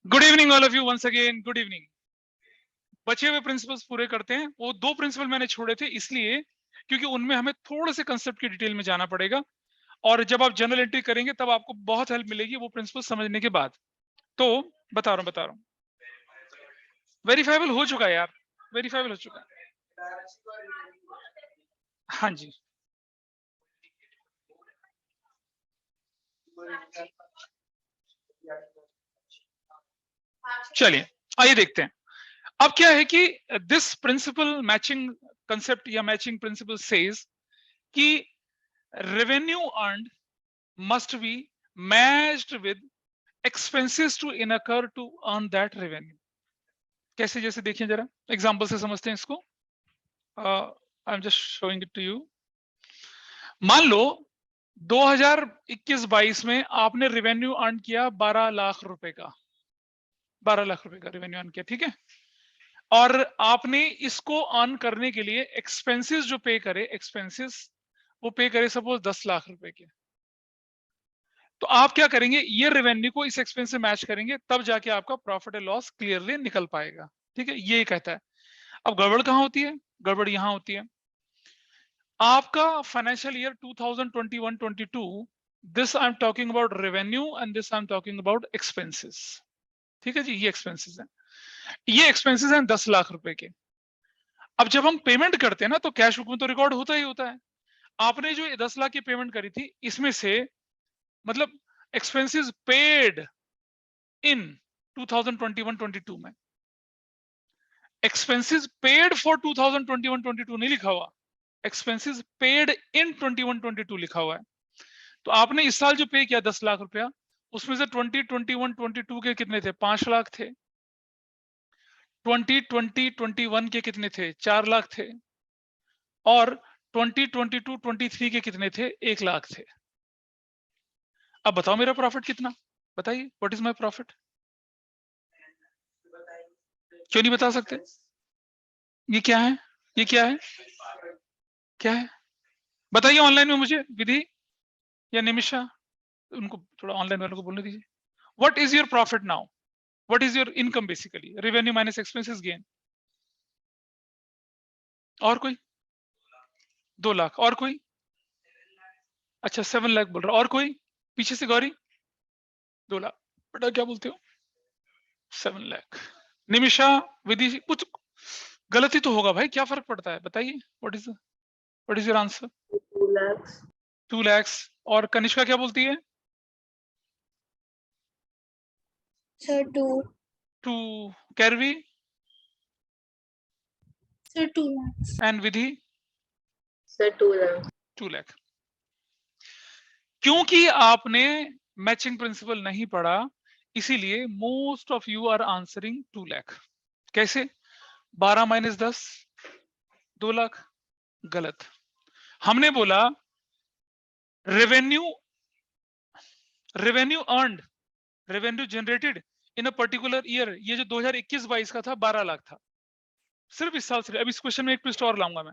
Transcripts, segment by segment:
Good evening all of you once again good evening. बचे हुए principles पूरे करते हैं। वो दो प्रिंसिपल मैंने छोड़े थे इसलिए क्योंकि उनमें हमें थोड़े से कंसेप्ट की डिटेल में जाना पड़ेगा और जब आप जनरल एंट्री करेंगे तब आपको बहुत हेल्प मिलेगी वो प्रिंसिपल समझने के बाद। तो बता रहा हूँ वेरीफाइबल हो चुका है यार, वेरीफाइबल हो चुका है। हाँ जी, चलिए आइए देखते हैं। अब क्या है कि दिस प्रिंसिपल मैचिंग कंसेप्ट या मैचिंग प्रिंसिपल सेज कि revenue earned must be matched with expenses to incur to earn that revenue। कैसे, जैसे देखिए जरा एग्जांपल से समझते हैं इसको। I am just showing it to you. मान लो 2021-22 में आपने रेवेन्यू अर्न किया 12 लाख रुपए का, 12 लाख रुपए का रेवेन्यू अर्न किया, ठीक है। और आपने इसको अर्न करने के लिए एक्सपेंसेस जो पे करे, एक्सपेंसेस वो पे करे सपोज 10 लाख रुपए के। तो आप क्या करेंगे, ये रेवेन्यू को इस एक्सपेंस से मैच करेंगे तब जाके आपका प्रॉफिट एंड लॉस क्लियरली निकल पाएगा, ठीक है। ये कहता है। अब गड़बड़ कहां होती है, गड़बड़ यहां होती है। आपका financial year 2021-22, this I am talking about revenue and this I am talking about expenses, ठीक है जी। ये एक्सपेंसेस हैं, ये एक्सपेंसेस हैं 10 लाख रुपए के। अब जब हम पेमेंट करते हैं ना तो कैश बुक में तो रिकॉर्ड होता ही होता है। आपने जो 10 लाख की पेमेंट करी थी इसमें से मतलब एक्सपेंसेस पेड इन 2021-22 में, एक्सपेंसेस पेड फॉर 2021-22 नहीं लिखा हुआ, एक्सपेंसेस पेड इन 21-22 लिखा हुआ है। तो आपने इस साल जो पे किया 10 लाख रुपया, उसमें से 2021-22 के कितने थे, 5 लाख थे। 2020-21 के कितने थे, 4 लाख थे। और 2022-23 के कितने थे, 1 लाख थे। अब बताओ मेरा प्रॉफिट कितना, बताइए, व्हाट इज माय प्रॉफिट। क्यों नहीं बता सकते? ये क्या है, ये क्या है, क्या है बताइए ऑनलाइन में मुझे, विधि या निमिषा, उनको थोड़ा ऑनलाइन वालों को बोलने दीजिए। What is your profit now, what is your income, basically revenue minus expenses gain. और कोई 2 लाख, और कोई, अच्छा 7 लाख बोल रहा, और कोई पीछे से गौरी 2 लाख, बेटा क्या बोलते हो 7 लाख। निमिषा, विधि, कुछ गलती तो होगा भाई, क्या फर्क पड़ता है बताइए, what is your answer. 2 lakhs 2 lakhs। और कनिष्का क्या बोलती है, sir 2 2। Kairavi sir 2 lakhs and Vidhi sir 2 lakhs 2 lakh. क्योंकि आपने मैचिंग प्रिंसिपल नहीं पढ़ा इसीलिए most of you are answering 2 lakh. कैसे, 12 माइनस 10 2 लाख, गलत। हमने बोला revenue, revenue earned, revenue generated in a particular year, ये जो 2021-22 का था 12 लाख था, सिर्फ इस साल से। अब इस क्वेश्चन में एक ट्विस्ट और लाऊंगा मैं।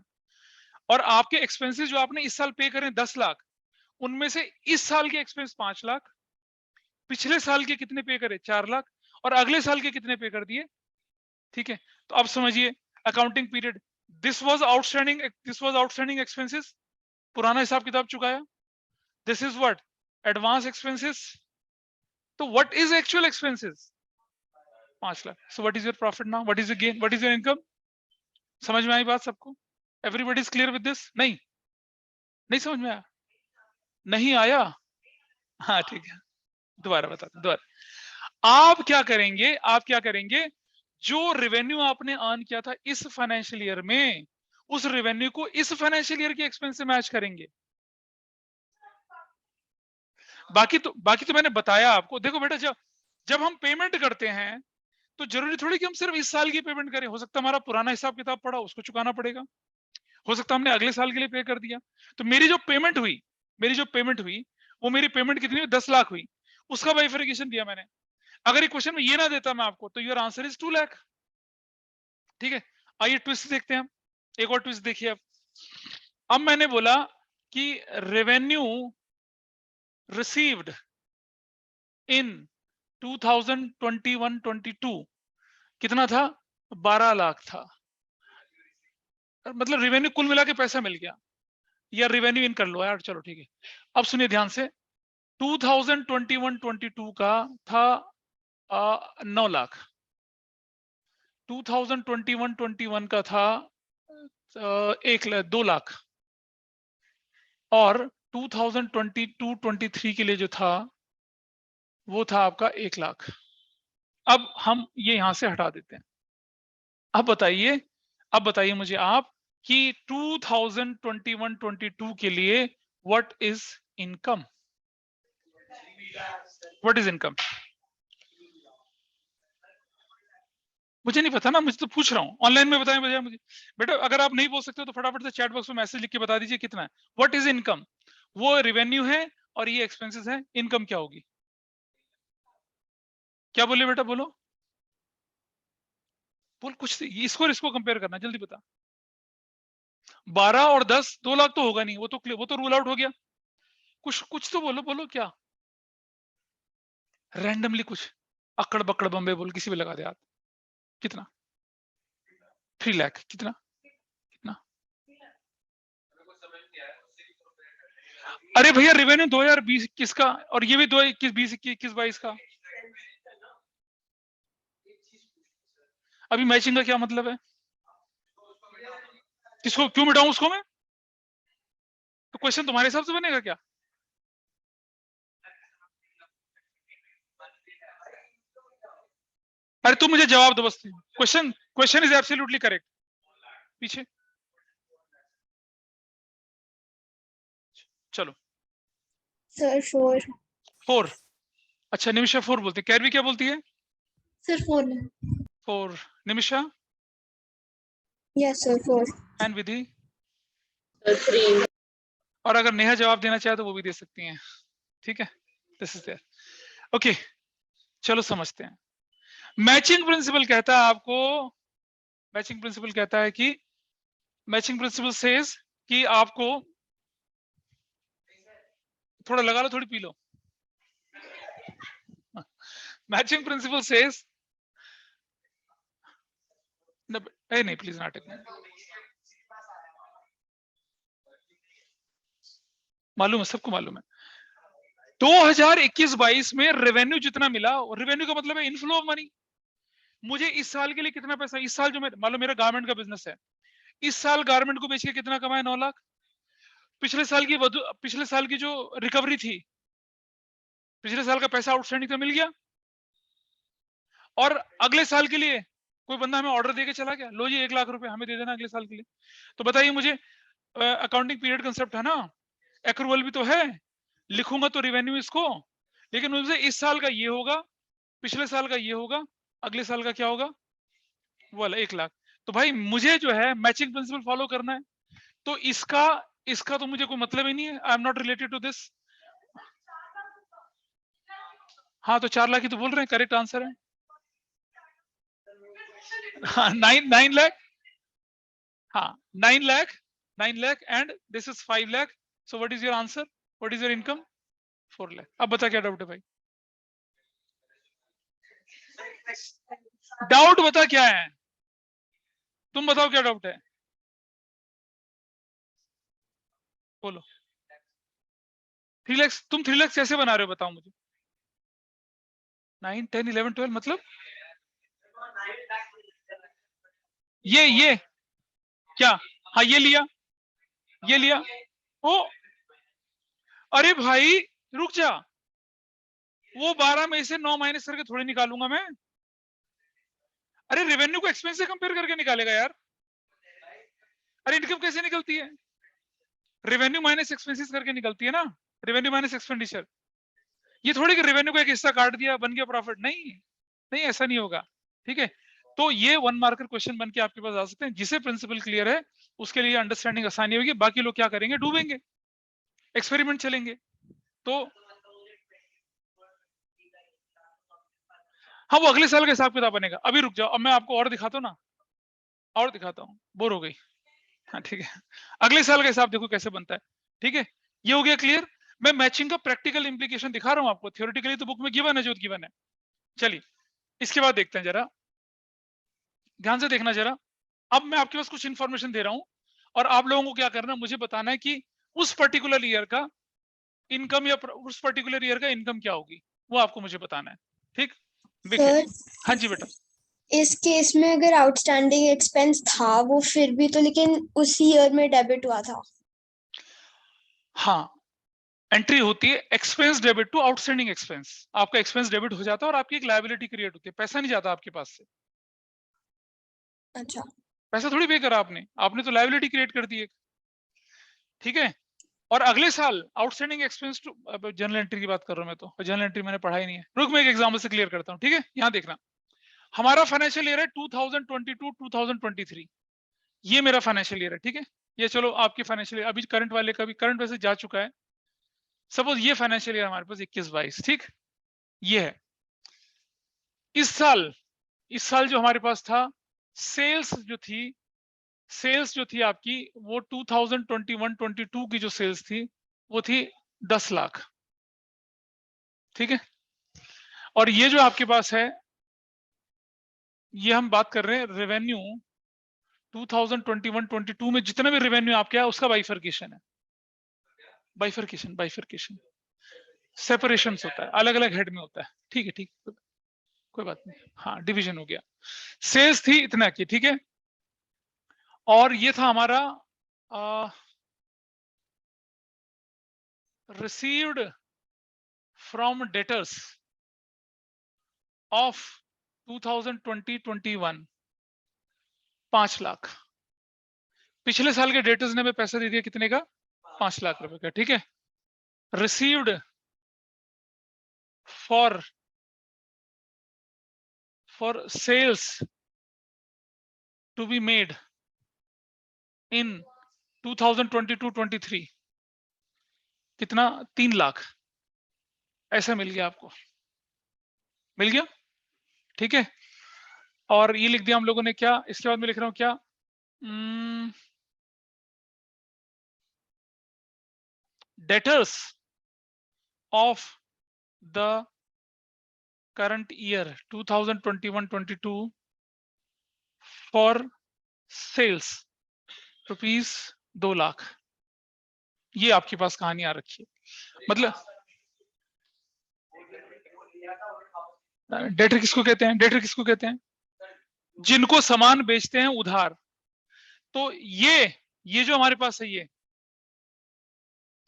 और आपके एक्सपेंसेस जो आपने इस साल पे करें 10 लाख, उनमें से इस साल के एक्सपेंस 5 लाख, पिछले साल के कितने पे करे 4 लाख, और अगले साल के कितने पे कर दिए, ठीक है। तो अब समझिए accounting period, this was outstanding expenses, पुराना हिसाब किताब चुकाया। This is what, advance expenses. तो what is actual expenses, 5 lakh. So what is your profit now, what is your gain, what is your income. समझ में आई बात सबको, everybody is clear with this. नहीं, नहीं समझ में आया, नहीं आया, हाँ ठीक है, दोबारा बताते दोबारा। आप क्या करेंगे, आप क्या करेंगे, जो रेवेन्यू आपने अर्न किया था इस फाइनेंशियल ईयर में, उस रेवेन्यू को इस फाइनेंशियल ईयर के एक्सपेंस से मैच करेंगे। बाकी तो मैंने बताया आपको। देखो बेटा, जब हम पेमेंट करते हैं तो जरूरी थोड़ी कि हम सिर्फ इस साल की पेमेंट करें, हो सकता है हमारा पुराना हिसाब किताब पड़ा उसको चुकाना पड़ेगा, हो सकता है हमने अगले साल के लिए पे कर दिया। तो मेरी जो पेमेंट हुई वो मेरी पेमेंट कितनी हुई, 10 लाख हुई, उसका बाइफरकेशन दिया मैंने। अगर ये क्वेश्चन में ये ना देता मैं आपको, तो योर आंसर इज 2 लाख, ठीक है। आइए ट्विस्ट देखते हैं हम, एक और ट्विस्ट देखिए। अब मैंने बोला कि रेवेन्यू रिसीव्ड इन 2021-22 कितना था? 12 लाख था। मतलब रेवेन्यू कुल मिला के पैसा मिल गया, या रेवेन्यू इन कर लो यार, चलो ठीक है। अब सुनिए ध्यान से, 2021-22 का था 9 लाख, 2021-21 का था 2 लाख, और 2022-23 के लिए जो था वो था आपका 1 लाख। अब हम ये यहां से हटा देते हैं। अब बताइए मुझे आप कि 2021-22 के लिए what is income? What is income? मुझे नहीं पता ना, मुझे तो पूछ रहा हूँ, ऑनलाइन में बताएं बजाय मुझे। बेटा अगर आप नहीं बोल सकते तो फटाफट से चैट बॉक्स में मैसेज लिख के बता दीजिए कितना है। What is income? वो रेवेन्यू है और ये एक्सपेंसेस है, इनकम क्या होगी? क्या बोले बेटा, बोलो बोल कुछ, इसको कंपेयर करना, जल्दी बता। 12 और 10, 2 लाख तो होगा नहीं, वो तो रूल आउट हो गया। कुछ तो बोलो क्या, रैंडमली कुछ अकड़ बकड़ बम्बे बोल, किसी भी लगा दे हाथ। कितना? 3 लाख। कितना? अरे भैया रेवेन्यू 2020-21 का, और ये भी 2021-22 का। अभी मैचिंग का क्या मतलब है? किसको क्यों मिटाऊं उसको मैं? तो क्वेश्चन तुम्हारे हिसाब से बनेगा क्या? अरे तुम मुझे जवाब दो बस। Question is absolutely correct. पीछे चलो। सर 4। 4। अच्छा निमिषा 4 बोलती है, कैरवी क्या बोलती है? Sir 4। 4। Nimisha yes sir 4। And Vidhi? Sir 3। और अगर नेहा जवाब देना चाहे तो वो भी दे सकती हैं, ठीक है। This is there. ओके चलो समझते हैं। मैचिंग प्रिंसिपल कहता है आपको, मैचिंग प्रिंसिपल कहता है कि मैचिंग प्रिंसिपल सेज कि आपको थोड़ा लगा लो, थोड़ी P low. Matching principal says नहीं प्लीज नाटक में, मालूम है सबको मालूम है। 2021-22 में रेवेन्यू जितना मिला, रेवेन्यू का मतलब है इनफ्लो ऑफ मनी। मुझे इस साल के लिए कितना पैसा, इस साल जो मान लो मेरा गारमेंट का बिजनेस है, इस साल गारमेंट को बेच के कितना कमाया? 9 लाख। पिछले साल की जो रिकवरी थी, पिछले साल का पैसा आउटस्टैंडिंग तो मिल गया, और अगले साल के लिए कोई बंदा हमें ऑर्डर देके चला गया, लो जी 1 लाख रुपए हमें दे देना अगले साल के लिए। तो बताइए मुझे, अकाउंटिंग पीरियड कंसेप्ट है ना, एक्रूवल भी तो है, लिखूंगा तो रेवेन्यू इसको, लेकिन मुझे इस साल का ये होगा, पिछले साल का ये होगा, अगले साल का क्या होगा? वो वाला 1 लाख। तो भाई मुझे जो है मैचिंग प्रिंसिपल फॉलो करना है, तो इसका तो मुझे कोई मतलब ही नहीं है, I am not related to this. हाँ तो 4 लाख ही तो बोल रहे हैं, करेक्ट आंसर है। हाँ 9 लाख, हाँ 9 lakh and this is 5 lakh. So what is your answer? What is your income? 4 lakh. अब बता क्या डाउट है भाई? डाउट बता क्या है, तुम बताओ क्या डाउट है, बोलो। 3 लाख, तुम 3 लाख कैसे बना रहे हो बताओ मुझे? 9, 10, 11, 12 मतलब ये क्या? हाँ ये लिया। ओ अरे भाई रुक जा, वो 12 में से 9 माइनस करके थोड़ी निकालूंगा मैं। अरे रेवेन्यू को एक्सपेंस से कंपेयर करके निकालेगा यार। अरे इनकम कैसे निकलती है? रेवेन्यू माइनस एक्सपेंसेस करके निकलती है ना, रेवेन्यू माइनस एक्सपेंडिचर। ये थोड़ी कि रेवेन्यू का एक हिस्सा काट दिया बन गया प्रॉफिट, नहीं ऐसा नहीं होगा, ठीक है। तो ये 1 मार्कर क्वेश्चन बन के आपके पास आ सकते हैं। जिसे प्रिंसिपल क्लियर है उसके लिए अंडरस्टैंडिंग आसानी होगी, बाकी लोग क्या करेंगे, डूबेंगे, एक्सपेरिमेंट चलेंगे। तो हाँ वो अगले साल का हिसाब किताब बनेगा। अभी रुक जाओ, अब मैं आपको और दिखाता हूँ ना, और दिखाता हूँ, बोर हो गई। हाँ ठीक है, अगले साल का हिसाब देखो कैसे बनता है, ठीक है। ये हो गया क्लियर। मैं मैचिंग का प्रैक्टिकल इंप्लीकेशन दिखा रहा हूँ आपको, थ्योरेटिकली तो बुक में गिवन है जो गिवन है, चलिए इसके बाद देखते हैं, जरा ध्यान से देखना जरा। अब मैं आपके पास कुछ इंफॉर्मेशन दे रहा हूं और आप लोगों को क्या करना है, मुझे बताना है कि उस पर्टिकुलर ईयर का इनकम या उस पर्टिकुलर ईयर का इनकम क्या होगी, वो आपको मुझे बताना है। ठीक, देखिए। सर हाँ जी बेटा। इस केस में अगर आउटस्टैंडिंग एक्सपेंस था वो फिर भी तो लेकिन उसी ईयर में डेबिट हुआ था। हाँ, एंट्री होती है expense debit to outstanding expense. आपका एक्सपेंस डेबिट हो जाता है और आपकी एक लायबिलिटी क्रिएट होती है, पैसा नहीं जाता आपके पास से। अच्छा पैसा थोड़ी पे करा आपने, आपने तो लायबिलिटी क्रिएट कर दी एक। ठीक है, और अगले साल outstanding expense to, journal entry की बात कर रहा हूं मैं, तो जनरल एंट्री मैंने पढ़ाई नहीं है। रुक, मैं एक एग्जाम्पल से क्लियर करता हूं। ठीक है, यहां देखना, हमारा फाइनेंशियल ईयर है 2022-2023, ये मेरा फाइनेंशियल ईयर है। ठीक है, ये चलो आपकी फाइनेंशियल ईयर, अभी करंट वाले का भी करंट वैसे जा चुका है। सपोज ये फाइनेंशियल ईयर हमारे पास 21-22, ठीक, ये है। इस साल जो हमारे पास था, सेल्स जो थी आपकी, वो 2021-22 की जो सेल्स थी वो थी 10 लाख। ठीक है, और ये जो आपके पास है, ये हम बात कर रहे हैं रेवेन्यू 2021-22 में जितना भी रेवेन्यू आपके है उसका बाइफर्केशन है। बाइफर्केशन सेपरेशन होता है, अलग अलग हेड में होता है। ठीक है, ठीक, कोई बात नहीं। हाँ, डिवीजन हो गया। सेल्स थी इतना की, ठीक है, और ये था हमारा received from debtors of 2020-21 5 lakh. पिछले साल के डेटर्स ने हमें पैसा दे दिया कितने का, 5 लाख रुपए का। ठीक है, received for sales to be made in 2022-23 कितना, 3 लाख। ऐसा मिल गया आपको, मिल गया। ठीक है, और ये लिख दिया हम लोगों ने क्या, इसके बाद मैं लिख रहा हूं क्या, debtors of the current year 2021-22 for sales rupees 2 lakh. ये आपके पास कहानी आ रखी है। मतलब डेटर किसको कहते हैं, डेटर किसको कहते हैं, जिनको सामान बेचते हैं उधार। तो ये जो हमारे पास है, ये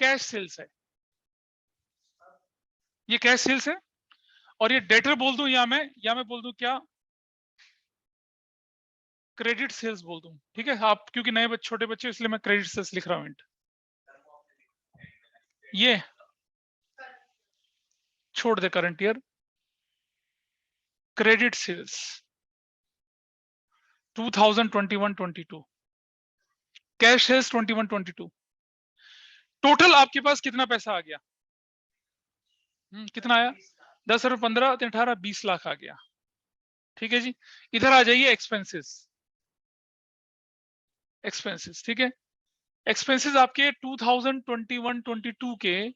कैश सेल्स है, ये कैश सेल्स है। और ये डेटर बोल दूं या मैं बोल दूं क्या, क्रेडिट सेल्स बोल दूं। ठीक है, आप क्योंकि नए छोटे बच्चे, इसलिए मैं क्रेडिट सेल्स लिख रहा हूं। ये छोड़ दे current year, credit sales 2021-22, cash sales 21-22। Total आपके पास कितना पैसा आ गया, कितना आया, 10 और 15 18 20 लाख आ गया। ठीक है जी, इधर आ जाइए एक्सपेंसेस। ठीक है, एक्सपेंसेस आपके 2021-22 के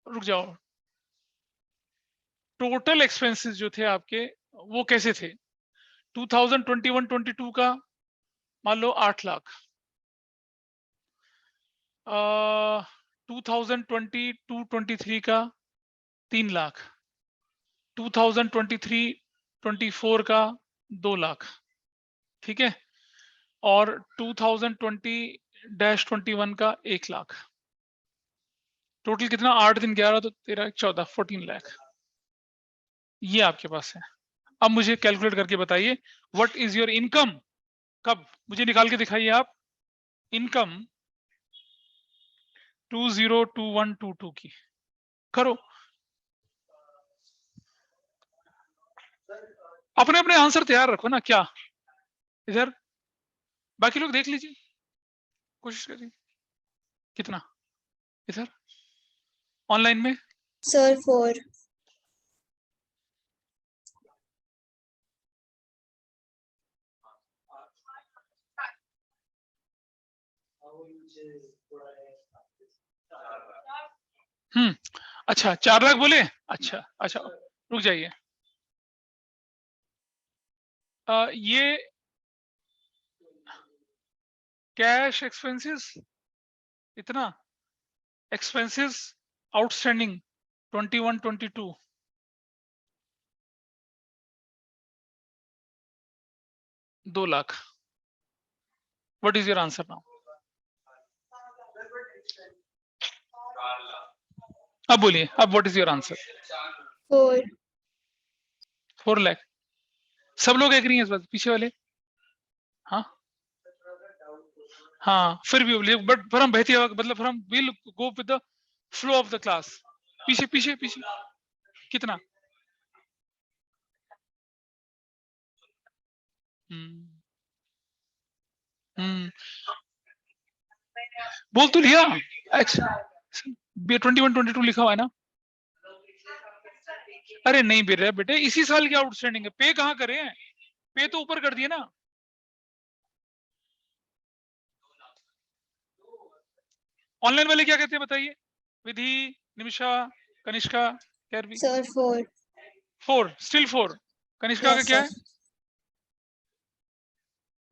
रुक जाओ, टोटल एक्सपेंसेस जो थे आपके वो कैसे थे, 2021-22 का मान लो 8 लाख, 2022-23 का 3 लाख, 2023-24 का 2 लाख। ठीक है, और 2020-21 का 1 लाख। टोटल कितना, 8 दिन 11 तो 13 14 14 लाख। ये आपके पास है। अब मुझे कैलकुलेट करके बताइए व्हाट इज योर इनकम। कब, मुझे निकाल के दिखाइए आप इनकम 2021-22 की। करो, अपने अपने आंसर तैयार रखो ना। क्या इधर, बाकी लोग देख लीजिए, कोशिश करिए। कितना इधर ऑनलाइन में, सर 4। अच्छा 4 लाख बोले, अच्छा अच्छा रुक जाइए। ये कैश एक्सपेंसेस इतना, expenses outstanding 21 22 2 lakh. What is your answer now? अब बोलिए, अब what is your answer? 4 4 lakh. सब लोग एग्री हैं इस बात, पीछे वाले? हाँ हाँ, फिर भी बोलिए, बट फिर हम बहती हवा, मतलब फिर हम will go with the flow of the class. पीछे पीछे पीछे कितना? हम्म बोल तो लिया। 21 22 लिखा हुआ है ना? अरे नहीं बेटे बेटे, इसी साल की आउटस्टैंडिंग है, पे कहाँ करे हैं? पे तो ऊपर कर दिए ना। ऑनलाइन वाले क्या कहते हैं बताइए? विधि, निमिषा, कनिष्का, कैरवी। Sir 4 4, still 4। कनिष्का का यस क्या सर। है?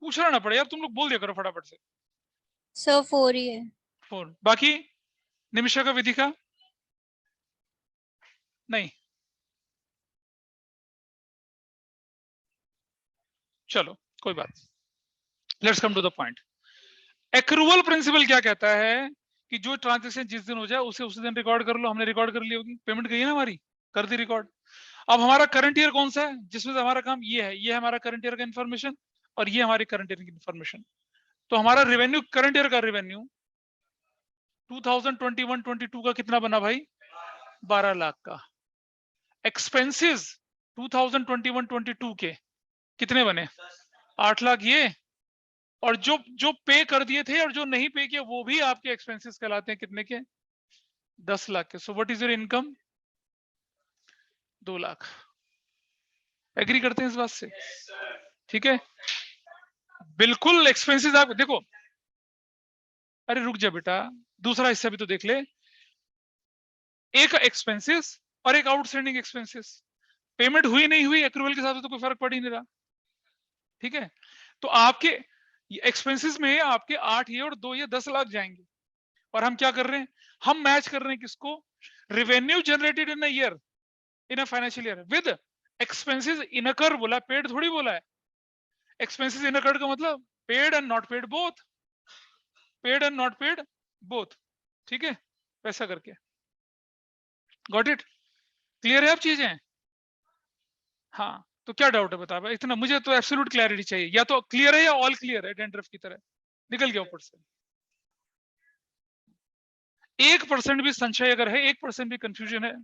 पूछना ना पड़े यार, तुम लोग बोल दिया करो फटाफट से। सर 4 ही है। 4। बाकी निमिषा का, विधि का? नहीं। चलो कोई बात। Let's come to the point. Accrual principle क्या कहता है कि जो ट्रांजेक्शन जिस दिन हो जाए उसे उसी दिन रिकॉर्ड कर लो। हमने रिकॉर्ड कर ली होगी, पेमेंट गई है ना हमारी, कर दी रिकॉर्ड। अब हमारा करंट ईयर कौन सा है जिसमें से हमारा काम ये है, ये है हमारा करंट ईयर का इन्फॉर्मेशन, और ये हमारी करंट ईयर की इन्फॉर्मेशन। तो हमारा रेवेन्यू, करंट ईयर का रेवेन्यू 2021-22 का कितना बना भाई? 12 लाख का। एक्सपेंसेस 2021-22 के कितने बने? 8 लाख ये, और जो जो पे कर दिए थे और जो नहीं पे किए वो भी आपके एक्सपेंसेस कहलाते हैं। कितने के? 10 लाख के। So what is your income? 2 lakh. Agree करते हैं इस बात से? ठीक है, बिल्कुल। एक्सपेंसेस आप देखो, अरे रुक जा बेटा, दूसरा हिस्सा भी तो देख ले। एक एक्सपेंसेस और एक आउटस्टैंडिंग एक्सपेंसेस। पेमेंट हुई नहीं हुई एक्रूवल के साथ तो कोई फर्क पड़ ही नहीं रहा। ठीक है, तो आपके एक्सपेंसेस में आपके 8 ये और 2 ये 10 लाख जाएंगे। और हम क्या कर रहे हैं? हम मैच कर रहे हैं किसको? Revenue generated in a year, in a financial year with expenses इनकर बोला, पेड थोड़ी बोला है। एक्सपेंसेस इनकर्ड का मतलब paid and not paid both, paid and not paid both. ठीक है, वैसा करके। Got it? क्लियर है अब चीजें? हाँ, तो क्या डाउट है बता भाई? इतना मुझे तो एब्सोल्यूट क्लैरिटी चाहिए, या तो क्लियर है या ऑल क्लियर है, डेंड्रफ की तरह निकल गया ऊपर से। 1% भी संशय अगर है, 1% भी कंफ्यूजन है,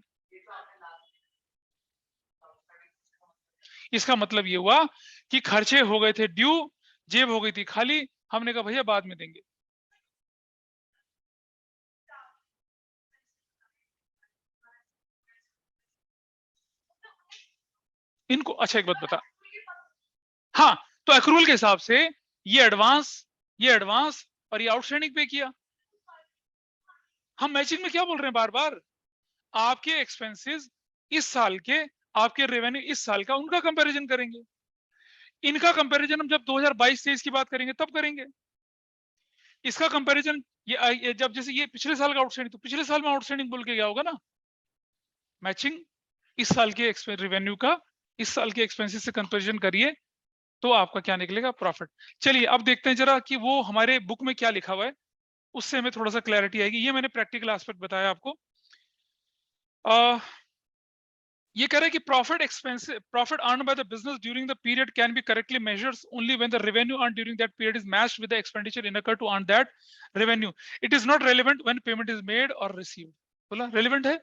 इसका मतलब ये हुआ कि खर्चे हो गए थे ड्यू, जेब हो गई थी खाली। हमने कहा भैया बाद में देंगे। इनको अच्छा एक बात बता, हाँ, तो एक्रूवल के हिसाब से ये एडवांस, ये एडवांस और ये आउटस्टैंडिंग पे किया। हम मैचिंग में क्या बोल रहे हैं बार बार? आपके एक्सपेंसेस इस साल के, आपके रेवेन्यू इस साल का, उनका कंपैरिजन करेंगे। इनका कंपैरिजन हम जब 2022-23 की बात करेंगे तब करेंगे। इसका कंपैरिजन ये जब, जैसे ये पिछले साल का आउटस्टैंडिंग, तो पिछले साल में आउटस्टैंडिंग बोल के गया होगा ना। मैचिंग इस साल के रेवेन्यू का इस साल के एक्सपेंसेस से कंपैरिजन करिए, तो आपका क्या निकलेगा? प्रॉफिट। चलिए अब देखते हैं जरा कि वो हमारे बुक में क्या लिखा हुआ है, उससे हमें थोड़ा सा क्लैरिटी आएगी। ये मैंने प्रैक्टिकल एस्पेक्ट बताया आपको। ये कह रहा है कि profit expense, profit earn by the business during the period can be correctly measured only when the revenue earn during that period is matched with the expenditure incurred to earn that revenue. It is not relevant when payment is made और received. बोला relevant है,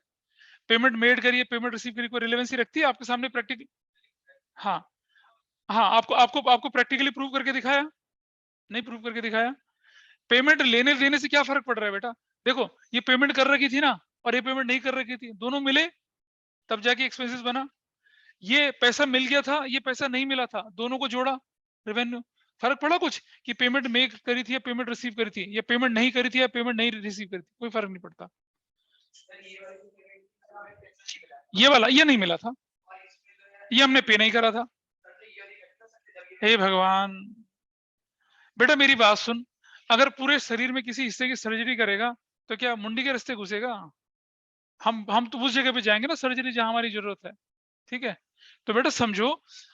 payment made करिए, payment receive करिए, कोई relevancy रखती है आपके सामने प्रैक्टिकल? हाँ हाँ, आपको आपको आपको प्रैक्टिकली प्रूव करके दिखाया? नहीं प्रूव करके दिखाया। पेमेंट लेने देने से क्या फर्क पड़ रहा है बेटा? देखो, ये पेमेंट कर रखी थी ना, और ये पेमेंट नहीं कर रखी थी, दोनों मिले तब जाके एक्सपेंसेस बना। ये पैसा मिल गया था, ये पैसा नहीं मिला था, दोनों को जोड़ा, रेवेन्यू। फर्क पड़ा कुछ कि पेमेंट मेक करी थी या पेमेंट रिसीव करी थी, या पेमेंट नहीं करी थी या पेमेंट नहीं रिसीव करी थी? कोई फर्क नहीं पड़ता। ये वाला ये नहीं मिला था, ये हमने पे नहीं करा था। हे भगवान, बेटा मेरी बात सुन, अगर पूरे शरीर में किसी हिस्से की सर्जरी करेगा तो क्या मुंडी के रास्ते घुसेगा? हम तो उस जगह पे जाएंगे ना सर्जरी जहां हमारी जरूरत है, ठीक है? तो बेटा समझो,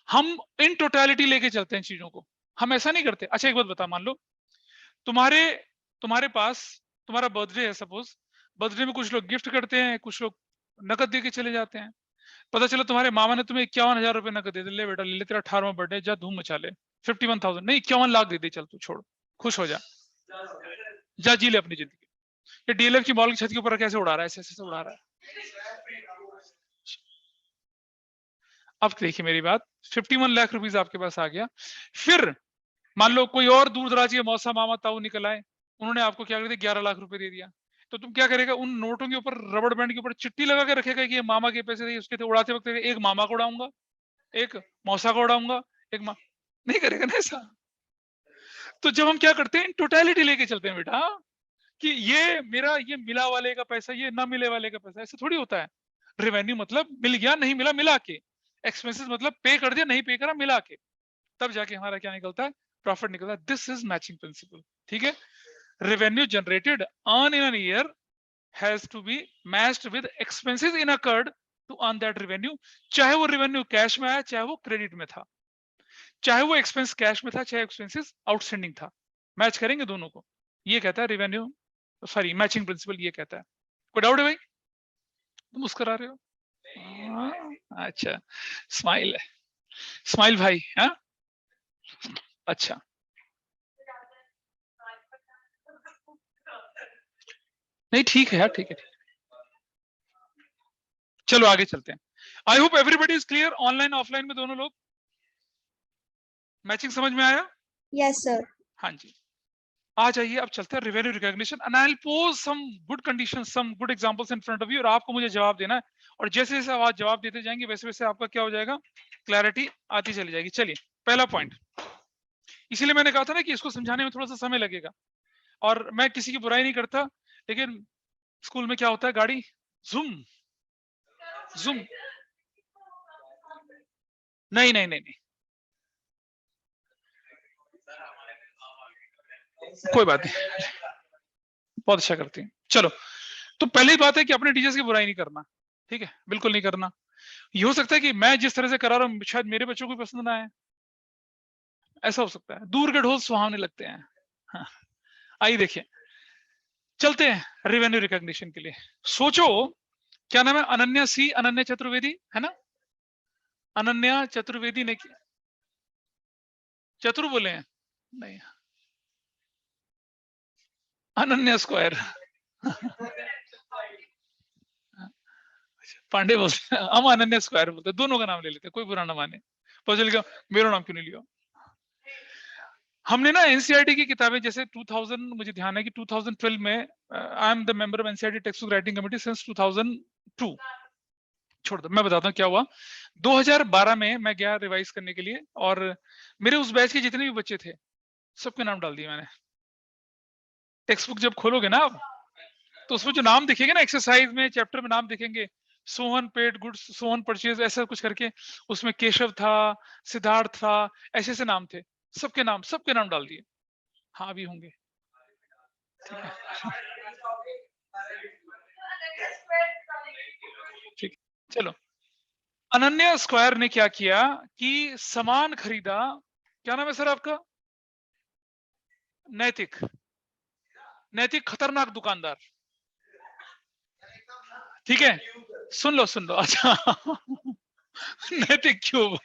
हम इन टोटलिटी लेके चलते हैं चीजों को, हम ऐसा नहीं करते। अच्छा एक बात बता, मान लो तुम्हारे पास तुम्हारा बर्थडे है, सपोज बर्थडे में कुछ लोग गिफ्ट करते हैं, कुछ लोग नकद दे के चले जाते हैं। पता चला तुम्हारे मामा ने तुम्हें 51,000 रुपए नकद दे दिए, ले बेटा ले, तेरा 18वां बर्थडे, जा धूम मचा ले। 51,000 नहीं 51 लाख दे दे, चल तू छोड़, खुश हो जा, जा जी ले अपनी जिंदगी। ये डीएलएफ की मॉल की छत के ऊपर कैसे उड़ा रहा है, ऐसे ऐसे उड़ा रहा है। अब देखिए मेरी बात, 51 लाख रुपीज आपके पास आ गया, फिर मान लो कोई और दूर दराज के मौसा मामा ताऊ निकल आए, उन्होंने आपको क्या कर दिया, 11 लाख रुपए दे दिया, तो तुम क्या करेगा, उन नोटों के ऊपर रबड़ बैंड के ऊपर चिट्ठी लगा के रखेगा कि ये मामा के पैसे थे, उसके उड़ाते वक्त एक मामा को उड़ाऊंगा, एक मौसा को उड़ाऊंगा, एक नहीं करेगा ना ऐसा। तो जब हम क्या करते हैं, टोटलिटी लेके चलते हैं बेटा, कि ये मेरा, ये मिला वाले का पैसा, ये ना मिले वाले का पैसा, ऐसा थोड़ी होता है। रेवेन्यू मतलब मिल गया नहीं मिला मिला के, एक्सपेंसेस मतलब पे कर दिया नहीं पे करा मिला के, तब जाके हमारा क्या निकलता है, प्रॉफिट निकलता है। दिस इज मैचिंग प्रिंसिपल, ठीक है? Revenue generated earn in an year has to be matched with expenses incurred to earn that revenue, चाहे वो रेवेन्यू कैश में आया, चाहे वो क्रेडिट में था, चाहे वो एक्सपेंस कैश में था, चाहे एक्सपेंसेस आउटस्टैंडिंग था, मैच करेंगे दोनों को। ये कहता है रेवेन्यू, सॉरी मैचिंग प्रिंसिपल, ये कहता है। कोई डाउट है भाई? तुम मुस्कुरा रहे हो? अच्छा, स्माइल है, स्माइल भाई। हाँ अच्छा, नहीं ठीक है यार, ठीक है, चलो आगे चलते हैं। I hope everybody is clear, online offline में दोनों लोग, मैचिंग समझ में आया? Yes sir. हाँ जी, आ जाइए अब चलते हैं revenue recognition, and I will pose some good conditions, some good examples in front of you, और आपको मुझे जवाब देना है, और जैसे जैसे आप जवाब देते जाएंगे वैसे वैसे आपका क्या हो जाएगा, क्लैरिटी आती चली जाएगी। चलिए पहला पॉइंट, इसीलिए मैंने कहा था ना कि इसको समझाने में थोड़ा सा समय लगेगा, और मैं किसी की बुराई नहीं करता, लेकिन स्कूल में क्या होता है, गाड़ी जूम जूम, नहीं नहीं नहीं नहीं, कोई बात नहीं, बहुत अच्छा करती हैं। चलो, तो पहली बात है कि अपने टीचर्स की बुराई नहीं करना, ठीक है, बिल्कुल नहीं करना। ये हो सकता है कि मैं जिस तरह से करा रहा हूँ शायद मेरे बच्चों को पसंद ना आए, ऐसा हो सकता है, दूर के ढोल सुहावने लगते हैं। हाँ। आइए देखिए, चलते हैं रेवेन्यू रिकॉग्निशन के लिए। सोचो, क्या नाम है, अनन्या सी, अनन्या चतुर्वेदी है ना, अनन्या चतुर्वेदी ने, चतुर बोले हैं नहीं, अनन्या स्क्वायर पांडे बोलते हैं, हम अनन्या स्क्वायर बोलते हैं, दोनों का नाम ले लेते हैं, कोई बुरा ना माने, पता चल गया मेरा नाम क्यों नहीं लिया। हमने ना एनसीईआरटी की किताबें, जैसे 2000, मुझे ध्यान है कि 2012 में, I am the member of NCERT text book writing committee since 2002, छोड़ दो, मैं बताता हूँ क्या हुआ। 2012 में मैं गया रिवाइज करने के लिए, और मेरे उस बैच के जितने भी बच्चे थे सबके नाम डाल दिए मैंने। टेक्स्ट बुक जब खोलोगे ना आप, तो उसमें जो नाम दिखेंगे ना, एक्सरसाइज में, चैप्टर में नाम दिखेंगे, Sohan paid goods, Sohan purchase, ऐसा कुछ करके, उसमें केशव था, सिद्धार्थ था, ऐसे ऐसे नाम थे, सबके नाम डाल दिए। हाँ भी होंगे, ठीक है, ठीक, चलो। अनन्या स्क्वायर ने क्या किया कि सामान खरीदा, क्या नाम है सर आपका, नैतिक, नैतिक खतरनाक दुकानदार, ठीक है, सुन लो, अच्छा नैतिक क्यूब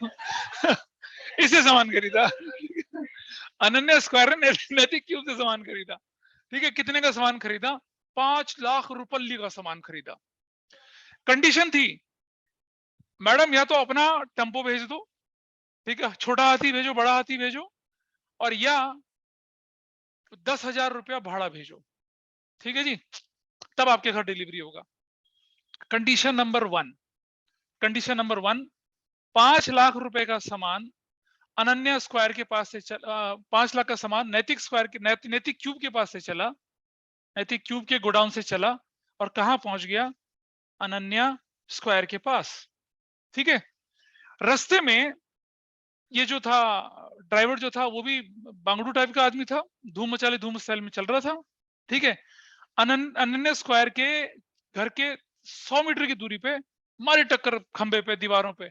इसे सामान खरीदा, अनन्या स्क्वायर ने नैतिक क्यूब से सामान खरीदा, ठीक है, कितने का सामान खरीदा, 5 लाख रुपये का सामान खरीदा। कंडीशन थी, मैडम या तो अपना टेम्पो भेज दो, ठीक है, छोटा हाथी भेजो, बड़ा हाथी भेजो, और या 10,000 रुपया भाड़ा भेजो, ठीक है जी, तब आपके घर डिलीवरी होगा। कंडीशन नंबर वन, 5 लाख रुपए का सामान अनन्या स्क्वायर के पास से चला, 5 लाख का सामान नैतिक स्क्वायर के, नैतिक क्यूब के पास से चला, नैतिक क्यूब के गोडाउन से चला, और कहां पहुंच गया, अनन्या स्क्वायर के पास, ठीक है। रास्ते में ये जो था ड्राइवर जो था वो भी बांगड़ू टाइप का आदमी था, धूम मचाले धूम स्टाइल में चल रहा था, ठीक है। अनन्या स्क्वायर के घर के 100 मीटर की दूरी पे मारी टक्कर खंबे पे, दीवारों पे,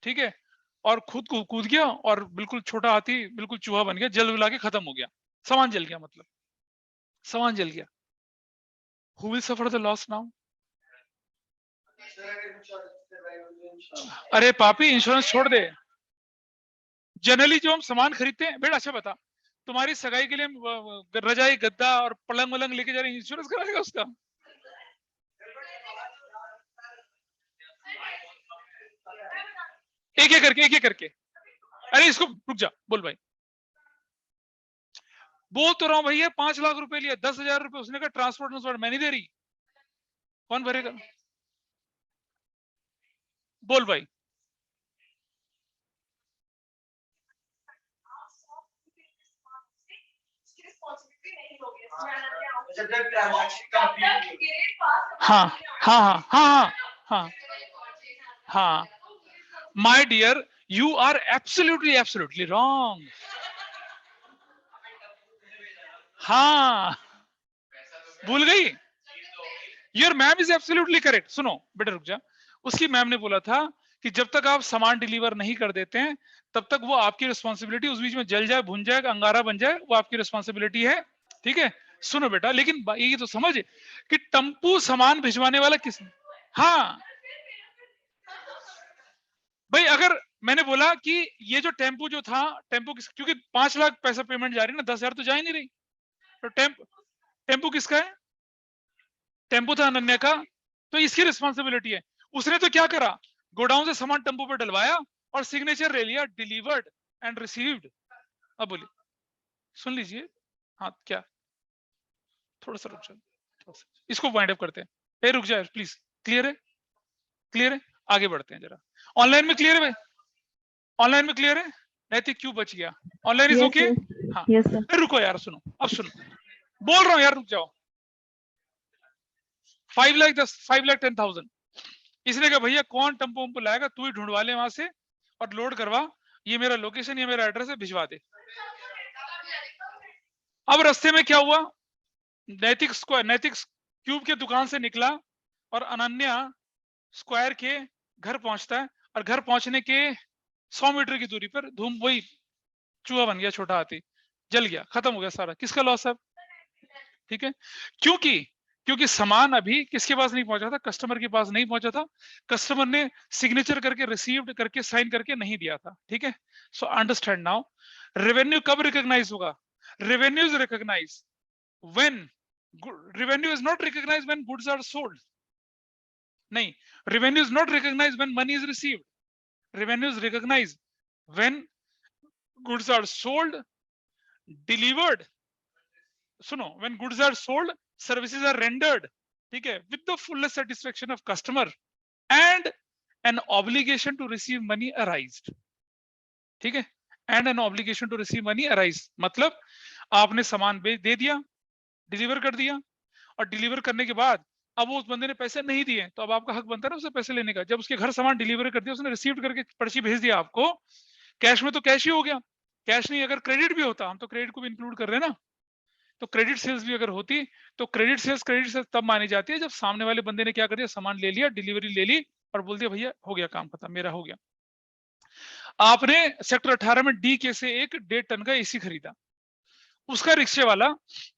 ठीक है। और खुद को कूद गया और बिल्कुल छोटा हाथी बिल्कुल चूहा बन गया, जल बुला के खत्म हो गया, सामान जल गया, मतलब सामान जल गया। Who will suffer the loss now? अरे पापी, इंश्योरेंस छोड़ दे। जनरली जो हम सामान खरीदते हैं, बेटा अच्छा बता, तुम्हारी सगाई के लिए रजाई गद्दा और पलंग वलंग लेके जा रहे हैं, इंश्योरेंस कराएगा उसका? एक एक करके। अरे इसको रुक जा, बोल भाई। बोल तो रहा हूं भैया, 5 लाख रुपए लिया, 10,000 रुपए उसने कहा ट्रांसपोर्ट मैं नहीं दे रही, कौन भरेगा? बोल भाई। हाँ हाँ हाँ हाँ हाँ हाँ, my dear, you are absolutely wrong. हाँ, भूल गई? Your ma'am is absolutely correct. सुनो बेटा, रुक जा। उसकी मैम ने बोला था कि जब तक आप सामान डिलीवर नहीं कर देते हैं तब तक वो आपकी रिस्पॉन्सिबिलिटी, उस बीच में जल जाए, भुन जाए, अंगारा बन जाए, वो आपकी रिस्पॉन्सिबिलिटी है, ठीक है। सुनो बेटा, लेकिन ये तो समझ कि टम्पू सामान भिजवाने वाला किस, हाँ भाई, अगर मैंने बोला कि ये जो टेम्पू जो था, टेम्पू क्योंकि 5 लाख पैसा पेमेंट जा रही है ना, 10,000 तो जा ही नहीं रही, तो टेम्पू किसका है? टेम्पू था अनन्या का, तो इसकी रिस्पॉन्सिबिलिटी है। उसने तो क्या करा, गोडाउन से सामान टेम्पो पे डलवाया और सिग्नेचर ले लिया, डिलीवर्ड एंड रिसीव्ड। अब बोलिए, सुन लीजिए। हाँ क्या, थोड़ा सा रुक जाओ, इसको वाइंड अप करते हैं। ए रुक जाए प्लीज, क्लियर है? क्लियर है, आगे बढ़ते हैं जरा। ऑनलाइन में क्लियर है भाई? ऑनलाइन में क्लियर है? नैतिक क्यों बच गया? Online is okay? हाँ रुको यार, सुनो, अब सुनो, बोल रहा हूँ यार, रुक जाओ। 5,10,000। इसने कहा भैया कौन टेम्पो वम्पो लाएगा, तू ही ढूंढवा ले वहां से और लोड करवा, ये मेरा लोकेशन, ये मेरा एड्रेस है, भिजवा दे। अब रास्ते में क्या हुआ, नैतिक क्यूब के दुकान से निकला और अनन्या स्क्वायर के घर पहुंचता है, और घर पहुंचने के 100 मीटर की दूरी पर धूम, वही चूहा बन गया, छोटा हाथी, जल गया, खत्म हो गया सारा। किसका लॉस है? ठीक है, क्योंकि सामान अभी किसके पास नहीं पहुंचा था? कस्टमर के पास नहीं पहुंचा था, कस्टमर ने सिग्नेचर करके, रिसीव्ड करके, साइन करके नहीं दिया था, ठीक है। सो अंडरस्टैंड नाउ, रेवेन्यू कब रिकॉग्नाइज होगा? Revenue is recognise when, revenue is not recognise when goods are sold, नहीं, revenue is not recognise when money is received, revenue is recognise when goods are sold, delivered, सुनो, when goods are sold, services are rendered, ठीक है, with the fullest satisfaction of customer and an obligation to receive money arised, ठीक है, and an obligation to receive money arised, मतलब आपने सामान दे दिया, deliver कर दिया, और डिलीवर करने के बाद अब वो उस बंदे ने पैसे नहीं दिए, तो अब आपका हक बनता है ना उसे पैसे लेने का। जब उसके घर सामान डिलीवर कर दिया, उसने रिसीव करके पर्ची भेज दिया आपको, कैश में तो कैश ही हो गया, कैश नहीं, अगर क्रेडिट भी होता, हम तो क्रेडिट को भी इंक्लूड कर रहे हैं ना, तो क्रेडिट सेल्स भी अगर होती तो क्रेडिट सेल्स तब मानी जाती है जब सामने वाले बंदे ने क्या कर दिया, सामान ले लिया, डिलीवरी ले ली और बोल दिया भैया हो गया काम खत्म, मेरा हो गया। आपने सेक्टर 18 में डी के से एक 1.5 टन का एसी खरीदा, उसका रिक्शे वाला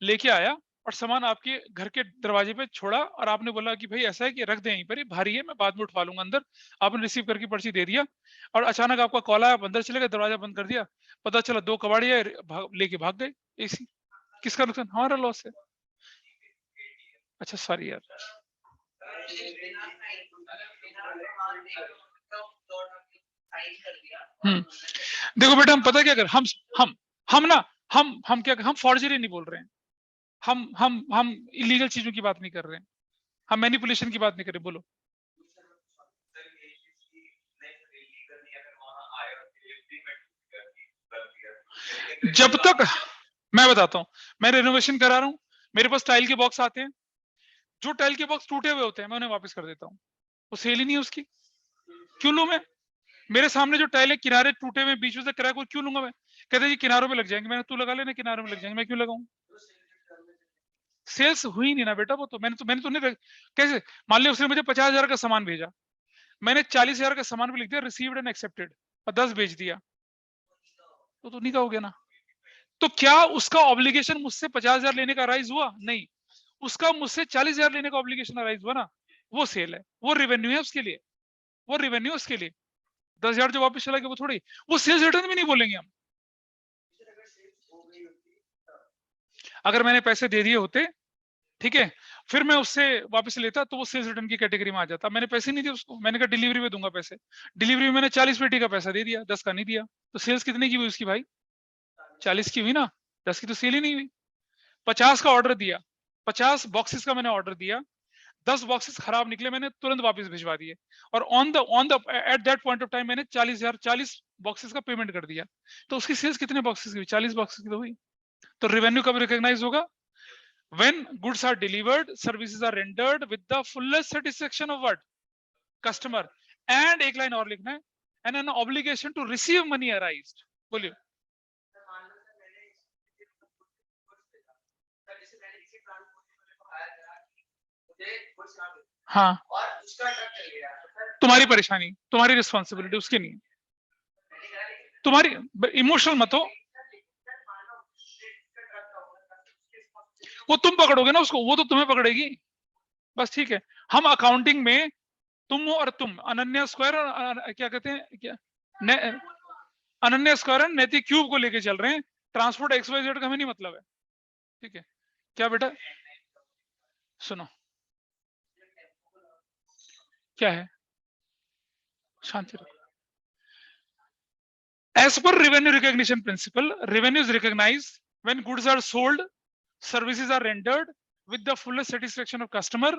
लेके आया और सामान आपके घर के दरवाजे पे छोड़ा, और आपने बोला कि भाई ऐसा है कि रख दे यहीं पर, भारी है, मैं बाद में उठवा लूंगा अंदर। आपने रिसीव करके पर्ची दे दिया, और अचानक आपका कॉल आया, अंदर चले गए, दरवाजा बंद कर दिया, पता चला 2 कबाड़िया लेके भाग गए एसी। किसका नुकसान? हमारा लॉस है। अच्छा सॉरी यार, देखो बेटा, हम पता क्या कर, हम ना, हम क्या, हम फॉर्जरी नहीं बोल रहे हैं, हम इलीगल चीजों की बात नहीं कर रहे हैं, हम मैनिपुलेशन की बात नहीं कर रहे। बोलो, जब तक, मैं बताता हूं, मैं रेनोवेशन करा रहा हूं, मेरे पास टाइल के बॉक्स आते हैं, जो टाइल के बॉक्स टूटे हुए होते हैं मैं उन्हें वापस कर देता हूं, वो सेल ही नहीं है उसकी, क्यों लूं मैं? मेरे सामने जो टाइल है किनारे टूटे हुए बीच में से क्रैक हुए, क्यों लूंगा मैं? कहते जी किनारों में लग जाएंगे, मैंने तू लगा लेना किनारों में लग जाएंगे, मैं क्यों लगाऊं? सेल्स हुई नहीं ना बेटा, वो तो मैंने तो नहीं, कैसे? मान लिया उसने मुझे 50,000 का सामान भेजा, मैंने 40,000 का सामान भी लिख दिया रिसीव्ड एंड एक्सेप्टेड और 10 भेज दिया, तो नहीं कहोगे ना? तो क्या उसका ऑब्लिगेशन मुझसे 50,000 लेने का राइज हुआ? नहीं, उसका मुझसे 40,000 लेने का ऑब्लिगेशन राइज हुआ ना, वो सेल है, वो रेवेन्यू है उसके लिए, वो रेवेन्यू उसके लिए। 10,000 जो वापस चला गया वो थोड़ी, वो सेल्स रिटर्न भी नहीं बोलेंगे हम। अगर मैंने पैसे दे दिए होते, ठीक है, फिर मैं उससे वापस लेता तो वो सेल्स रिटर्न की कैटेगरी में आ जाता। मैंने पैसे नहीं दिए उसको, मैंने कहा डिलीवरी में दूंगा पैसे, डिलीवरी में मैंने 40 पेटी का पैसा दे दिया, 10 का नहीं दिया, तो सेल्स कितने की हुई उसकी भाई? 40 की हुई ना, 10 की तो सेल ही नहीं हुई। 50 का ऑर्डर दिया, 50 बॉक्सेस का मैंने ऑर्डर दिया, 10 बॉक्सेस खराब निकले, मैंने तुरंत वापस भिजवा दिए, और on the at that point of time मैंने 40 बॉक्सेस का पेमेंट कर दिया, तो उसकी सेल्स कितने बॉक्सेस की हुई? 40 बॉक्सेस की तो हुई। तो रेवेन्यू कब रिकॉग्नाइज होगा? When goods are delivered, services are rendered with the fullest satisfaction of what? Customer. And एक लाइन और लिखना है, and an obligation to receive money arised. बोलिए। हाँ, तुम्हारी परेशानी, तुम्हारी रिस्पॉन्सिबिलिटी, उसकी नहीं, तुम्हारी इमोशनल मत हो, वो तुम पकड़ोगे ना उसको, वो तो तुम्हें पकड़ेगी, बस ठीक है। हम अकाउंटिंग में तुम और तुम, अनन्या स्क्वायर और क्या कहते हैं, क्या अनन्या स्क्वायर और नैतिक क्यूब को लेके चल रहे हैं, ट्रांसपोर्ट XYZ का हमें नहीं मतलब है, ठीक है? क्या बेटा सुनो, क्या है, शांति रखो। As per revenue recognition principle, revenue is recognized when goods are sold, services are rendered with the fullest satisfaction of customer,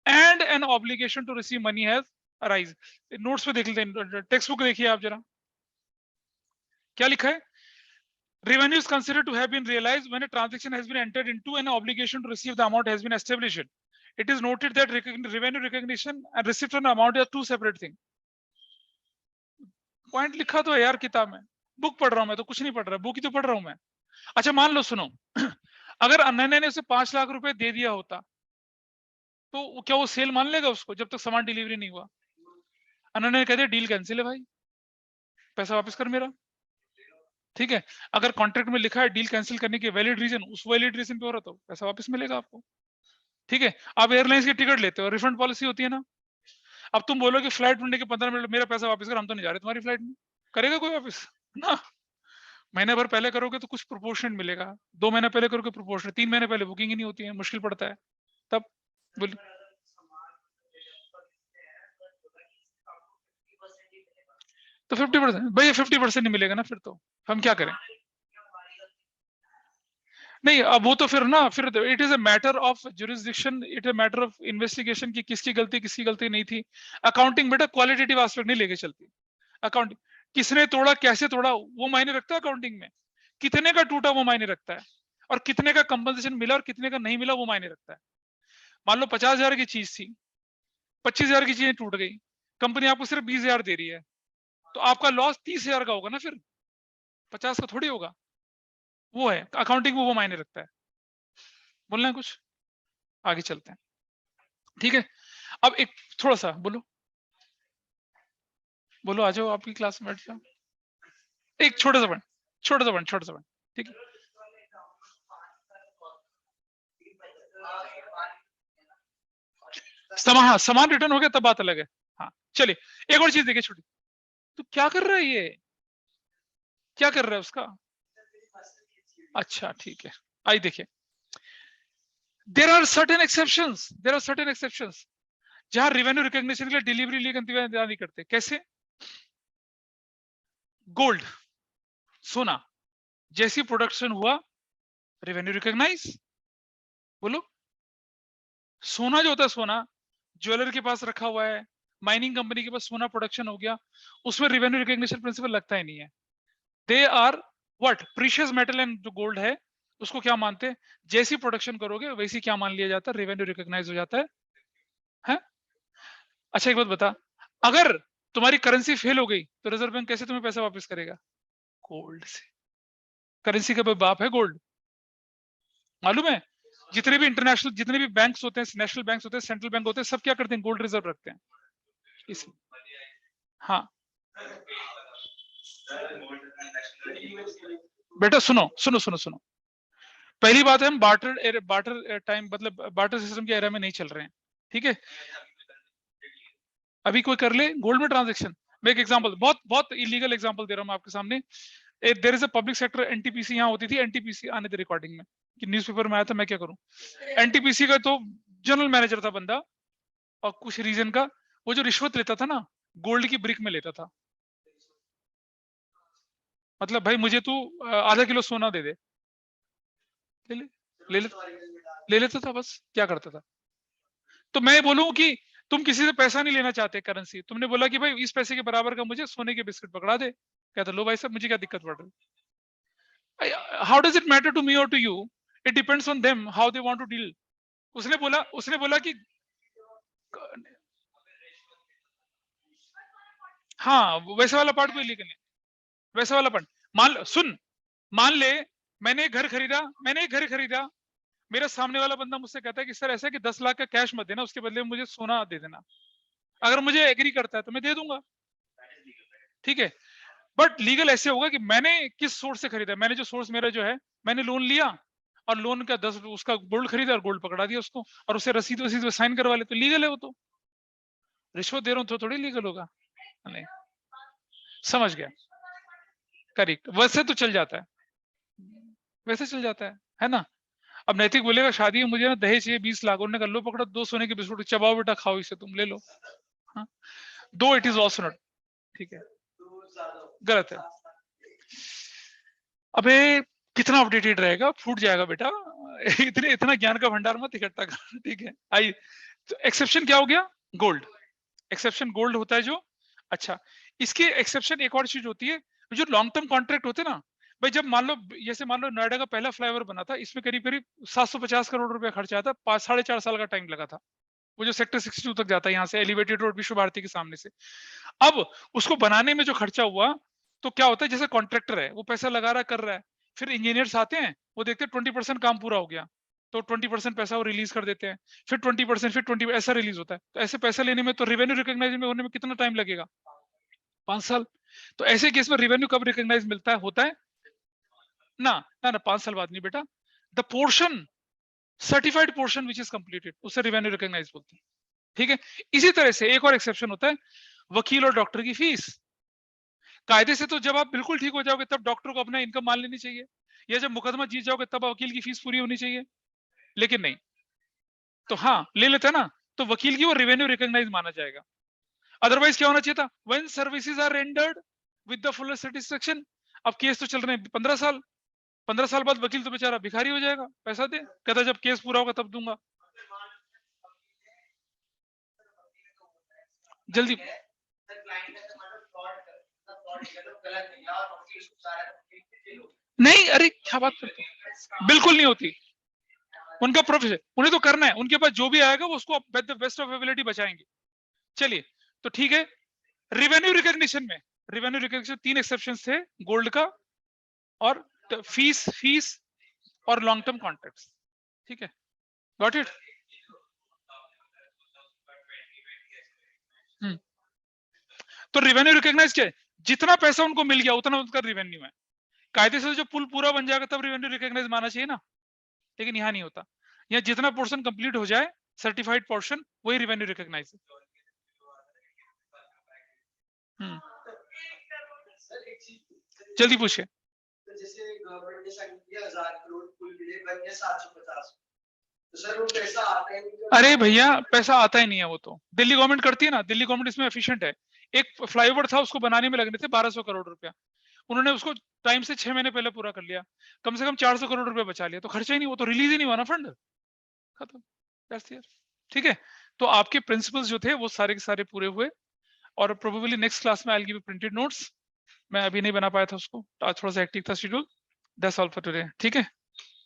and an obligation to receive money has arise. Notes पे देख लेते हैं, टेक्स्ट बुक देखिए आप जरा, क्या लिखा है? Revenue is considered to have been realized when a transaction has been entered into and an obligation to receive the amount has been established. It is noted that revenue recognition and receipt of amount are two separate things. Point लिखा तो है यार किताब में, book पढ़ रहा हूं मैं तो, कुछ नहीं पढ़ रहा, बुक ही तो पढ़ रहा हूं मैं। अच्छा मान लो, सुनो, अगर अनन्या ने उसे 5 लाख रुपए दे दिया होता, तो क्या वो सेल मान लेगा उसको जब तक सामान डिलीवरी नहीं हुआ? अनन्या ने कह दिया डील कैंसिल है भाई, पैसा वापस कर मेरा, ठीक है? अगर कॉन्ट्रैक्ट में लिखा है डील कैंसिल करने की वैलिड रीजन, उस वैलिड रीजन पे हो रहा तो पैसा वापस मिलेगा आपको, ठीक है? आप एयरलाइंस की टिकट लेते हो, रिफंड पॉलिसी होती है ना। अब तुम बोलो कि फ्लाइट मिलने के 15 मिनट मेरा पैसा वापस कर, हम तो नहीं जा रहे तुम्हारी फ्लाइट में, करेगा कोई वापस ना? महीने भर पहले करोगे तो कुछ प्रोपोर्शनेट मिलेगा, 2 महीने पहले करोगे प्रोपोर्शनेट, 3 महीने पहले बुकिंग ही नहीं होती है, मुश्किल पड़ता है, तब बोलिए। तो 50% भैया, 50% नहीं मिलेगा ना, फिर तो हम क्या करें? नहीं, अब वो तो फिर ना, फिर it is a matter of jurisdiction, it is matter of investigation की किसकी गलती नहीं थी। अकाउंटिंग बेटा क्वालिटेटिव एस्पेक्ट नहीं लेके चलती। अकाउंटिंग किसने तोड़ा, कैसे तोड़ा, वो मायने रखता है अकाउंटिंग में, कितने का टूटा वो मायने रखता है, और कितने का कंपनसेशन मिला और कितने का नहीं मिला वो मायने रखता है। मान लो 50,000 की चीज थी, 25,000 की चीजें टूट गई, कंपनी आपको सिर्फ 20,000 दे रही है, तो आपका लॉस 30,000 का होगा ना, फिर 50 का थोड़ी होगा। वो है अकाउंटिंग में, वो मायने रखता है। बोलना है कुछ? आगे चलते हैं, ठीक है? अब एक थोड़ा सा बोलो, बोलो, आ जाओ आपकी क्लास में बैठ जाओ। एक छोटा सा पॉइंट, ठीक है? सामान रिटर्न हो गया तब बात अलग है। हाँ चलिए, एक और चीज देखिए छोटी, तो क्या कर रहा है ये, क्या कर रहा है उसका? अच्छा ठीक है, आई देखिए, देयर आर सर्टेन एक्सेप्शंस जहां रेवेन्यू रिकॉग्निशन के लिए डिलीवरी लिए इंतजार नहीं करते। कैसे? गोल्ड, सोना, जैसी प्रोडक्शन हुआ रेवेन्यू रिकॉग्नाइज। बोलो, सोना जो होता है, सोना ज्वेलर के पास रखा हुआ है, माइनिंग कंपनी के पास सोना प्रोडक्शन हो गया, उसमें रेवेन्यू रिकॉग्निशन प्रिंसिपल लगता ही नहीं है। They are what, precious metal and जो गोल्ड है उसको क्या मानते हैं, जैसी प्रोडक्शन करोगे वैसी क्या मान लिया जाता है, रेवेन्यू रिकॉग्नाइज हो जाता है। अच्छा एक बात बता, अगर तुम्हारी करेंसी फेल हो गई तो रिजर्व बैंक कैसे तुम्हें पैसा वापस करेगा? गोल्ड से। करेंसी का बाप है गोल्ड, मालूम है? जितने भी इंटरनेशनल, जितने भी बैंक्स होते हैं, नेशनल बैंक्स होते हैं, सेंट्रल बैंक होते हैं, सब क्या करते हैं? गोल्ड रिजर्व रखते हैं। इस हाँ बेटा सुनो सुनो सुनो सुनो, पहली बात है हम बार्टर टाइम मतलब बार्टर सिस्टम के एरा में नहीं चल रहे हैं, ठीक है? अभी कोई कर ले गोल्ड में ट्रांजेक्शन। मैं एक एग्जांपल, बहुत बहुत इलीगल एग्जांपल दे रहा हूं आपके सामने। There is a public sector NTPC, यहाँ होती थी एनटीपीसी, आने दे रिकॉर्डिंग में कि न्यूज़पेपर में आया था, मैं क्या करूं। एनटीपीसी का तो जनरल मैनेजर था बंदा, और कुछ रीजन का वो जो रिश्वत लेता था ना, गोल्ड की ब्रिक में लेता था। मतलब भाई मुझे तू आधा किलो सोना दे दे, ले ले ले ले, ले लेता था, बस क्या करता था। तो मैं बोलूं कि तुम किसी से पैसा नहीं लेना चाहते करेंसी, तुमने बोला कि भाई इस पैसे के बराबर का मुझे सोने के बिस्किट पकड़ा दे, कहता लो भाई साहब मुझे क्या दिक्कत पड़ रही है। How does it matter to me और to you? It depends on them how they want to deal. उसने बोला कि हाँ वैसे वाला पार्ट कोई लीगल नहीं, वैसे वाला पार्ट। मान ले मैंने एक घर खरीदा, मेरा सामने वाला बंदा मुझसे कहता है कि सर ऐसा है कि 10 लाख का कैश मत देना, उसके बदले में मुझे सोना दे देना। अगर मुझे एग्री करता है तो मैं दे दूंगा, ठीक है? बट लीगल ऐसे होगा कि मैंने किस सोर्स से खरीदा, मैंने जो सोर्स मेरा जो है, मैंने लोन लिया और लोन का 10 उसका गोल्ड खरीदा और गोल्ड पकड़ा दिया उसको, और उसे रसीद वसीद साइन करवा ले, तो लीगल है वो। तो रिश्वत दे रहा हूं तो थोड़ी लीगल होगा? नहीं समझ गया, करेक्ट, वैसे तो चल जाता है, वैसे चल जाता है ना? अब नैतिक बोलेगा शादी में मुझे ना दहेज चाहिए 20 लाख, उन्होंने कर लो पकड़ो 2 सोने के बिस्कुट, चबाओ बेटा खाओ इसे, तुम ले लो। हाँ, दो इट इज ऑल्सो नॉट, ठीक है, गलत है। अबे कितना अपडेटेड रहेगा, फूट जाएगा बेटा। इतना ज्ञान का भंडार मत इकट्ठा कर, ठीक है? आई तो एक्सेप्शन क्या हो गया? गोल्ड। एक्सेप्शन गोल्ड होता है जो, अच्छा इसके एक्सेप्शन एक और चीज होती है, जो लॉन्ग टर्म कॉन्ट्रैक्ट होते हैं ना भाई, जब मान लो जैसे मान लो नोएडा का पहला फ्लाईओवर बना था, इसमें करीब करीब 750 करोड़ रुपया खर्च आया था, 4.5 साल का टाइम लगा था। वो जो सेक्टर 62 तक जाता है यहाँ से एलिवेटेड रोड विश्व भारती के सामने से। अब उसको बनाने में जो खर्चा हुआ, तो क्या होता है जैसे कॉन्ट्रैक्टर है वो पैसा लगा रहा कर रहा है, फिर इंजीनियर्स आते हैं वो देखते हैं 20% काम पूरा हो गया, तो 20% पैसा वो रिलीज कर देते हैं, फिर 20%, फिर 20 ऐसा रिलीज होता है। तो ऐसे पैसा लेने में तो रेवेन्यू रिकॉग्नाइज में होने में कितना टाइम लगेगा? 5 साल। तो ऐसे केस में रेवेन्यू कब रिकॉग्नाइज मिलता है होता है ना? ना 5 साल बाद नहीं बेटा, the portion certified portion which is completed उसे रेवेन्यू रिकॉग्नाइज बोलते हैं, ठीक है? इसी तरह से एक और एक्सेप्शन होता है वकील और डॉक्टर की फीस। कायदे से तो जब आप बिल्कुल ठीक हो जाओगे तब डॉक्टर को अपना इनकम मान लेनी चाहिए, या जब मुकदमा जीत जाओगे तब वकील की फीस पूरी होनी चाहिए, लेकिन नहीं। तो हाँ ले लेते हैं ना, तो वकील की वो रेवेन्यू रिकॉग्नाइज माना जाएगा। अदरवाइज क्या होना चाहिए था? When services are rendered with the full satisfaction. अब केस तो चल रहे हैं 15 साल, 15 साल बाद वकील तो बेचारा भिखारी हो जाएगा, पैसा दे, कहता जब केस पूरा होगा तब दूंगा। जल्दी नहीं, अरे क्या बात करते हो? बिल्कुल नहीं होती, उनका प्रोफेशन, उन्हें तो करना है, उनके पास जो भी आएगा वो उसको बेस्ट ऑफ एबिलिटी बचाएंगे। चलिए तो ठीक है, रेवेन्यू रिकॉग्निशन में, रेवेन्यू रिकॉग्निशन 3 एक्सेप्शन थे, गोल्ड का और फीस और लॉन्ग टर्म कॉन्ट्रैक्ट्स, ठीक है? Got it? तो रेवेन्यू रिकॉग्नाइज क्या है? जितना पैसा उनको मिल गया उतना उनका रेवेन्यू है। कायदे से जो पुल पूरा बन जाएगा तब रेवेन्यू रिकॉग्नाइज माना चाहिए ना, लेकिन यहाँ नहीं होता। यहाँ जितना पोर्शन कंप्लीट हो जाए सर्टिफाइड पोर्शन, वही रेवेन्यू रिकॉग्नाइज है। जल्दी पूछिए। जैसे गवर्नमेंट ने साइन किया 1000 करोड़ पुल के लिए, बन गया 750, तो सर वो पैसा आता है नहीं? अरे भैया पैसा आता ही नहीं है, वो तो दिल्ली गवर्नमेंट करती है ना, दिल्ली गवर्नमेंट इसमें एफिशिएंट है। एक फ्लाईओवर था उसको बनाने में लगने थे 1200 करोड़ रुपया, उन्होंने उसको टाइम से 6 महीने पहले पूरा कर लिया, कम से कम 400 करोड़ रुपया बचा लिया, तो खर्चा ही नहीं, वो तो रिलीज ही नहीं हुआ ना फंड, खत्म, ठीक है? तो आपके प्रिंसिपल्स जो थे वो सारे के सारे पूरे हुए, और प्रोबेबली नेक्स्ट क्लास में I will give printed notes. मैं अभी नहीं बना पाया था उसको, आज थोड़ा सा एक्टिव था schedule. That's all for today, ठीक है?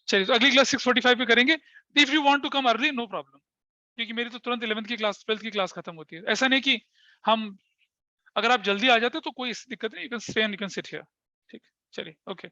चलिए तो अगली क्लास 6:45 पे करेंगे। If you want to come early no problem. क्योंकि मेरी तो तुरंत 11th की क्लास 12th की क्लास खत्म होती है। ऐसा नहीं कि हम अगर आप जल्दी आ जाते तो कोई दिक्कत नहीं, you can stay and you can sit here. ठीक, चलिए ओके।